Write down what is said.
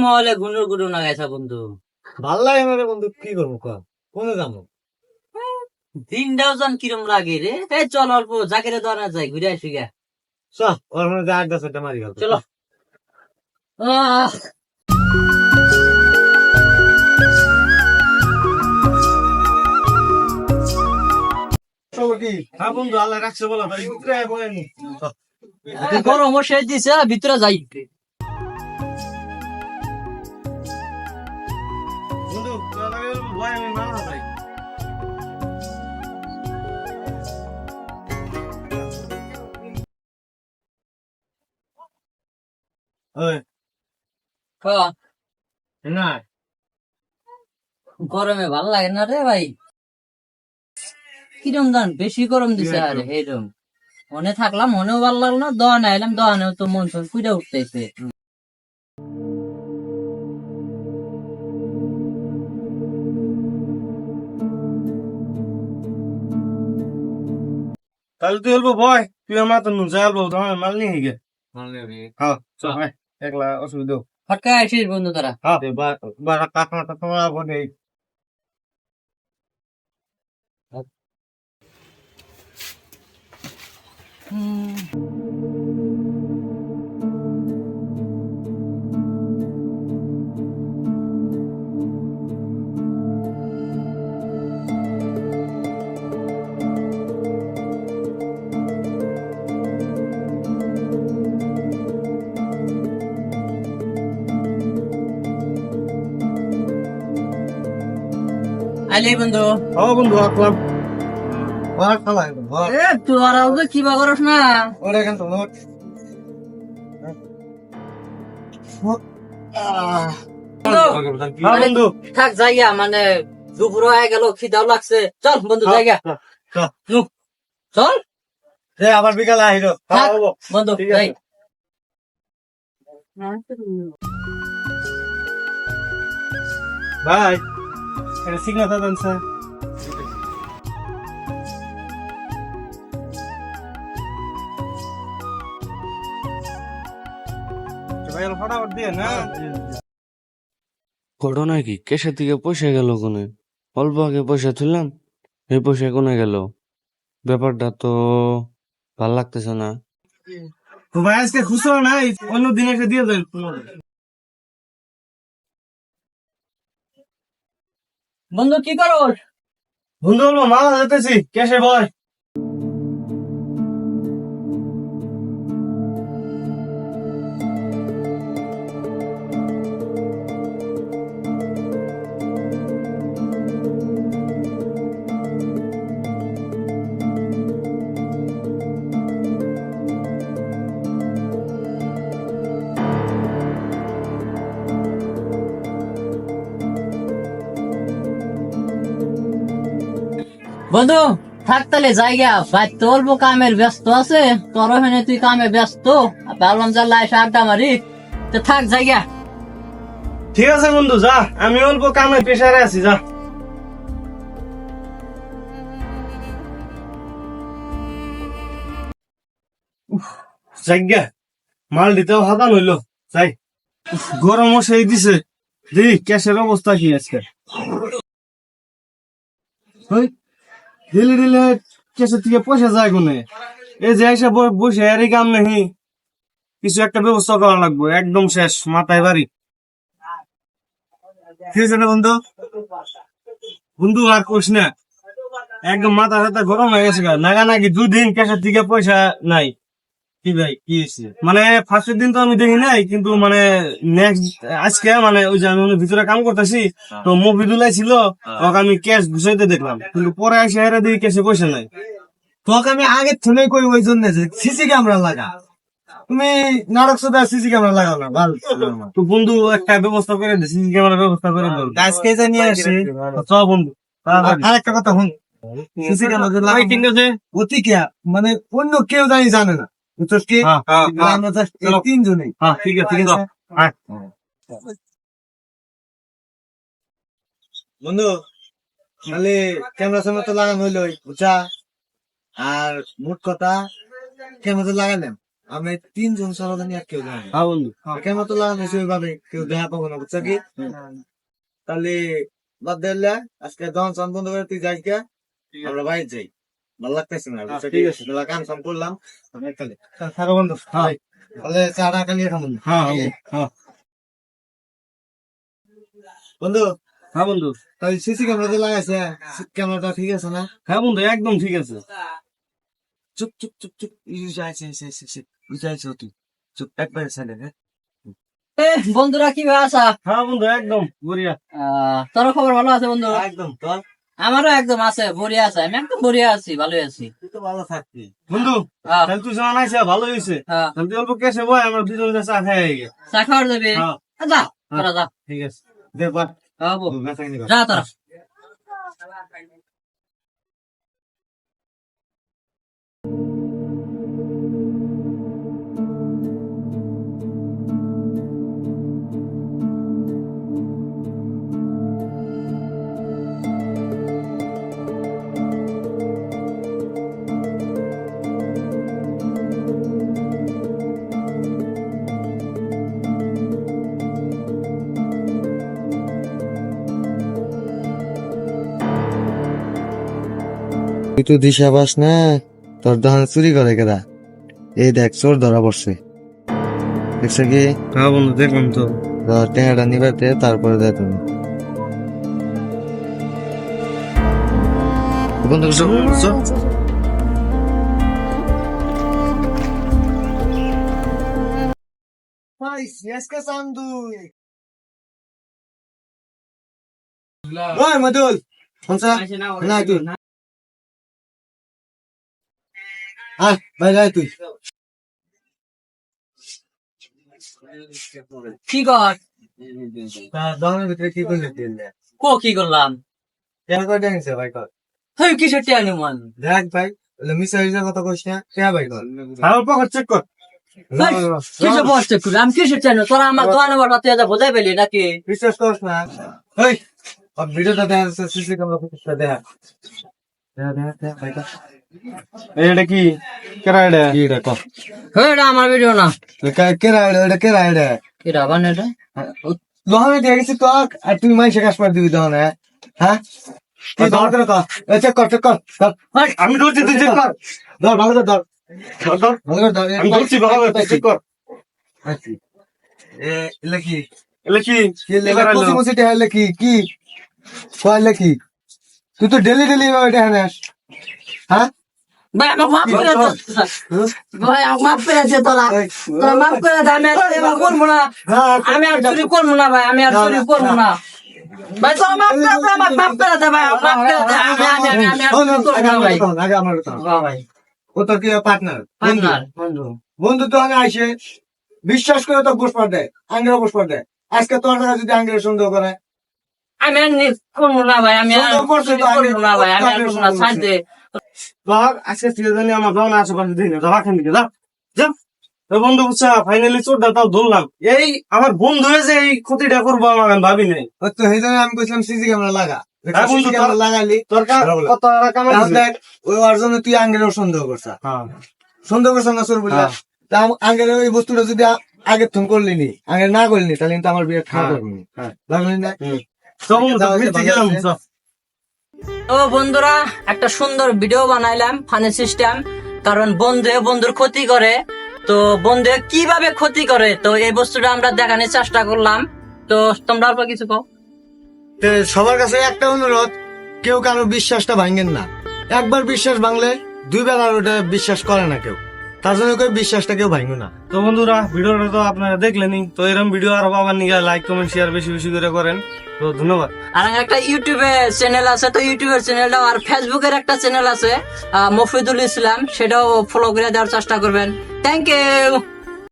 মহলে গুনুর গুরু না গেছে বন্ধু। ভাল লাগে না রে বন্ধু, কি করবো ক, কোনে যাবো? দিনটাও যান কিরম লাগে রে। এই চল অল্প জাকেরে দোয়ানা যাই, ঘুরে আসি গা। চ, ওর মনে যে 8-10টা মারি গেল। চলো। আহ চলো কি? হ্যাঁ বন্ধু, আল্লাহ রাখছে বলো, তাই ভিতরে আয় বলেনি। গরম শেষ দিছে, ভিতরে যাই। বন্ধু, তোর আগে ভয় আমি না যাই। ওই, না, গরমে ভাল লাগে না রে ভাই। কিরম দান বেশি গরম দিছে। আরে এইরকম মনে থাকলাম, মনেও ভালো লাগলো না। দোয়ানে আইলাম, দোয়ানেও তো মন চন কুইরা উঠতেছে। তাহলে তুই বলবো ভয়, তুই আমার তো নুন যাই বলবো, তোমার মাল নিয়ে গে। হ্যাঁ, চল ভাই, একলা অসুবিধা। ফটকা আসিস বন্ধু তারা। হ্যাঁ, বারা কাকা তোমার বনে। আইলে বন্ধু। ও বন্ধু, আসলাম। ভয় খালা একদম, ভয়। এ তোরাও তো কিবা করস না। ওরে এখান তো নোট। হ্যাঁ বন্ধু, থাক জায়গা, মানে দুপুর হয়ে গেল, খিদাও লাগছে। চল বন্ধু জায়গা, চল। আবার বিকালে আহিরো। থাক বন্ধু ঠিক যাই। আছে। ভাই, এটা সিগনেচার দেন স্যার। ভাই ফটাফট দিয়ে না। ঘটনা কি, কেসের থেকে পয়সা গেল কোনে? অল্প আগে পয়সা তুললাম, এই পয়সা কোনে গেল? ব্যাপারটা তো ভাল লাগতেছে না। তো ভাই আজকে খুচরো নাই, অন্য দিন এসে দিয়ে দেন। বন্ধু কি করস? বন্ধু বলবো মাল যেতেছি, কেসে ভয়। বন্ধু থাক তাহলে জায়গা, ভাই তোর কামের ব্যস্ত আছে, তোর ওখানে তুই কামে ব্যস্ত। ভাবলাম যা এসে আড্ডা মারি, তো থাক জায়গা। ঠিক আছে বন্ধু, যা, আমি অল্প কামে প্রেসারে আছি, যা। জায়গা মাল দিতেও হাতান হইলো, যাই। গরমও সেই দিছে, দেখি ক্যাশের অবস্থা কি আজকে। ঢিলে ঢিলে ক্যাশের থেকে পয়সা যায় কোনে? এই যে এসে বসে এরই কাম নেই, কিছু একটা ব্যবস্থা করা লাগবে, একদম শেষ, মাথায় বাড়ি। ঠিক আছে না বন্ধু? বন্ধু আর কোস না, একদম মাথা ব্যথা গরম হয়ে গেছে। নাগা নাকি 2 দিন ক্যাশের থেকে পয়সা নাই। কি ভাই, কি হয়েছে? মানে ফার্স্টের দিন তো আমি দেখি নাই, কিন্তু মানে নেক্সট আজকে মানে ওই যে আমি ভিতরে কাম করতেছি, তো মফিদুলাই ছিল, ওকে আমি ক্যাশ ঘুষাইতে দেখলাম, কিন্তু পরে এসে হেরা দিই ক্যাশে পয়সা নাই। তোকে আমি আগের থেকে কই ওই জন্য সিসি ক্যামেরা লাগা, তুমি নাটক শুধু সিসি ক্যামেরা লাগাও না, ভালো তো বন্ধু একটা ব্যবস্থা করে দে, সিসি ক্যামেরা ব্যবস্থা করে দে, আজকে নিয়ে আসি। চ বন্ধু, আরেকটা কথা শুন, সিসি ক্যামেরা অতি কেয়া, মানে অন্য কেউ জানে না, বুঝছস কি? আমরা জাস্ট 3 জনেই। ঠিক আছে, ঠিক আছে বন্ধু, খালি ক্যামেরা সামনে তো লাগানো হইলো, বুঝছা? আর মোট কথা ক্যামেরা তো লাগালাম, আমি 3 জন ছাড়া জানি আর কেউ জানি হ্যাঁ বন্ধু ক্যামেরা তো লাগানো হয়েছে ওইভাবে কেউ দেখা পাবো না বুঝছো কি তাহলে বাদ দিলে আজকে দহন চান বন্ধ করে তুই যাই কে আমরা বাইরে যাই ভালো লাগতেছে না বুঝছো ঠিক ঠিক আছে। আছে কাম সাম করলাম তাহলে থাকো বন্ধু হ্যাঁ তাহলে চাটা কালিয়ে খাবো হ্যাঁ হ্যাঁ বন্ধু হ্যাঁ বন্ধু তাহলে সিসি ক্যামেরা লাগাইছে ক্যামেরাটা ঠিক আছে না হ্যাঁ বন্ধু একদম ঠিক আছে। চুপ চুপ চুপ চুপ যাইছে তুই চুপ একবার সাইডে হ্যাঁ বন্ধুরা কি আসা? হ্যাঁ বন্ধু একদম বড়িয়া। তোর খবর ভালো আছে বন্ধু? একদম তোর আমারও একদম আছে, বড়িয়া আছে। আমি একদম বড়িয়া আছি, ভালোই আছি। তুই তো ভালো থাকবি বন্ধু হ্যাঁ, তাহলে তুই যখন আইসা ভালো হয়েছে, হ্যাঁ। তাহলে তুই অল্প কেসে বয় আমরা দুজন চা খাই গে। চা খাওয়ার যাবি? হ্যাঁ যা, তোরা যা। ঠিক আছে। দে বাট হ্যাঁ, বউ। বেঁচে গেলি যা তোরা। তুই তো দিশা পাস না তোর দোকানে চুরি করে কেরা এই দেখ চোর ধরা পড়ছে দেখছো কি হ্যাঁ বন্ধু দেখলাম তো। ধর টেঙাটা নিবাতে তারপরে দেয় তুমি বন্ধু ওই মদুল শুনছা না তুই আয় ভাই যাই তুই কি কর? দোকানের ভিতরে কি করলি তুই কি করলাম? কেন করে দেখছে ভাই কর হেই, কিসের টেয়ানি মন? দেখ ভাই মিশা হিসেবে কথা কইস না কে ভাই কর হ্যাঁ অল্প চেক কর। কিসের বসতে খুলে? আমি কিসের টেয়ানি? তোরা আমার দোকানে বড় তুই যা বোঝাই পেলি নাকি? বিশ্বাস করিস না ওই ভিডিওটা দেখা যাচ্ছে সিসি ক্যামেরা ফুটেজটা দেখা দেখা দেখা দেখা ভাই কর এটা কি কেরা এটা? কি এটা কর হেই, এটা আমার ভিডিও না। কেরা এটা কেরা এটা এটা বান এটা? লোহানে দেখেছি তো আর তুই মাইসে কাজ করে দিবি তখন হ্যাঁ তুই ধর করে কর চেক কর চেক কর আমি ধরছি তুই চেক কর। ধর ভালো করে ধর ধর, ধর। ভালো করে ধর আমি ধরছি ভালো করে, তুই চেক কর। এলে কি এটা কি করাইলো? কচি কচি টেহালে কি কি কইলে কি তুই তো ডেলি ডেলি এটা হানাস হ্যাঁ ভাই, আমাকে মাফ করে দে। ভাই, আমাকে মাফ করে দে তোরা। তোরা মাফ করে দে, আমি আর এবার করবো না। আমি আর চুরি করবো না ভাই, আমি আর চুরি করবো না। ভাই, তোরা মাফ করে দে, আমাকে মাফ করে দে ভাই, আমাকে মাফ করে দে। আমি আর চুরি করবো না ভাই। আগে আমার হ্যাঁ ভাই, ও তোর কি পার্টনার পার্টনার, বন্ধু। বন্ধু তো আমি আইসে বিশ্বাস করে তো বসবার দেয় আঙ্গের বসবার দেয় আজকে তোর টাকা যদি আঙ্গের সন্দেহ করে আমি আর করবো না ভাই, আমি আর সন্দেহ করছে তো চুরি করবো না ভাই, আমি আর করবো না। শান্তি। ধর আজকে তুই জানি আমার দোকানে আশেপাশে দিই না, যা এখান থেকে যা যা। তো বন্ধু বুঝছা ফাইনালি চোরটা তাও ধরলাম। এই আমার বন্ধু হয়েছে এই ক্ষতিটা করবো আমার, আমি ভাবি নাই। ও তো সেই জন্য আমি কইছিলাম সিসি ক্যামেরা লাগা হ্যাঁ বন্ধু, সিসি ক্যামেরা লাগালি তোর কত টাকা কামাই এখন দিছিস? দেখ ওই ওর জন্য তুই আঙ্গের সন্দেহ করছ হ্যাঁ সন্দেহ করছ না চোর বললা তা আঙ্গের ওই বস্তুটা যদি আগে তুমি করলি নি আগে না করলি তাহলে কিন্তু আমার বিয়ে খাওয়া করবি হ্যাঁ। লাগলি না তো বন্ধু যাও, মিষ্টি ভালো গেলাম আছে। চল। তো বন্ধুরা, একটা সুন্দর ভিডিও বানাইলাম, ফানি সিস্টেম। কারণ বন্ধুর ক্ষতি করে, তো বন্ধু কিভাবে ক্ষতি করে, তো এই বস্তুটা আমরা দেখানোর চেষ্টা করলাম। তো তোমরা অল্প কিছু কও। তো সবার কাছে একটা অনুরোধ কেউ কারো বিশ্বাসটা ভাঙেন না একবার বিশ্বাস ভাঙলে দুইবার আর ওটা বিশ্বাস করে না কেউ তার জন্য কেউ বিশ্বাসটা কেউ ভাঙবে না তো বন্ধুরা ভিডিওটা তো আপনারা দেখলেনই। তো এরকম ভিডিও আরো পাবার নিয়ে লাইক কমেন্ট শেয়ার বেশি বেশি করে করেন। তো ধন্যবাদ। আর একটা ইউটিউবে চ্যানেল আছে, তো ইউটিউবের চ্যানেলটাও, আর ফেসবুকের একটা চ্যানেল আছে মফিদুল ইসলাম, সেটাও ফলো করে দেওয়ার চেষ্টা করবেন। Thank you.